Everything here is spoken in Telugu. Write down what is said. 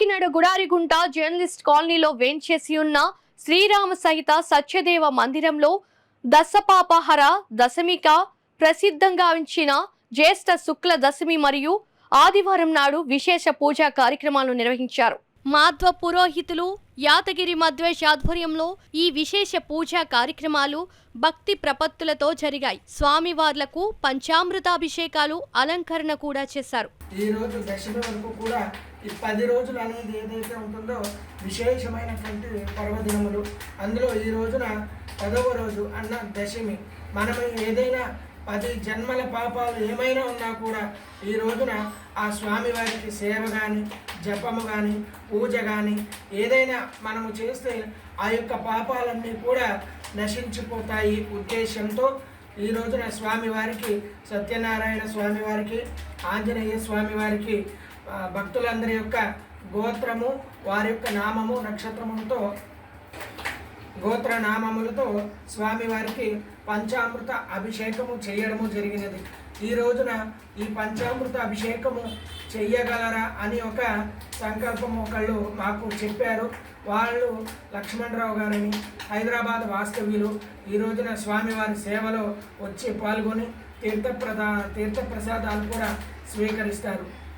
కాకినాడ గుడారిగుంట జర్నలిస్ట్ కాలనీలో వేంచేసి ఉన్న శ్రీరామ సహిత సత్యదేవ మందిరంలో దశపాపహర దశమిక ప్రసిద్ధంగా ఉంచిన జ్యేష్ఠ శుక్ల దశమి మరియు ఆదివారం నాడు విశేష పూజా కార్యక్రమాలు నిర్వహించారు. మాధ్వ పురోహితులు యాదగిరి మధ్వేష్ ఆధ్వర్యంలో ఈ విశేష పూజా కార్యక్రమాలు భక్తి ప్రపత్తులతో జరిగాయి. స్వామివార్లకు పంచామృతాభిషేకాలు, అలంకరణ కూడా చేశారు. ఈ రోజు దశమి వరకు కూడా ఈ 10 రోజులు అనేది ఏదైతే ఉంటుందో విశేషమైనటువంటి పర్వదినములు. అందులో ఈ రోజున 10వ రోజు అన్న దశమి. మనం ఏదైనా 10 జన్మల పాపాలు ఏమైనా ఉన్నా కూడా ఈ రోజున ఆ స్వామివారికి సేవ కానీ, జపము కానీ, పూజ కానీ ఏదైనా మనము చేస్తే ఆ యొక్క పాపాలన్నీ కూడా నశించిపోతాయి ఉద్దేశంతో ఈ రోజున స్వామివారికి, సత్యనారాయణ స్వామివారికి, ఆంజనేయ స్వామివారికి భక్తులందరి యొక్క గోత్రము, వారి యొక్క నామము, నక్షత్రములతో గోత్ర నామములతో స్వామివారికి పంచామృత అభిషేకము చేయడము జరిగినది. ఈ రోజున ఈ పంచామృత అభిషేకము చెయ్యగలరా అని ఒక సంకల్పం ఒకళ్ళు మాకు చెప్పారు. వాళ్ళు లక్ష్మణరావు గారని, హైదరాబాద్ వాస్తవ్యులు. ఈ రోజున స్వామివారి సేవలో వచ్చి పాల్గొని తీర్థప్రసాదాలు కూడా స్వీకరిస్తారు.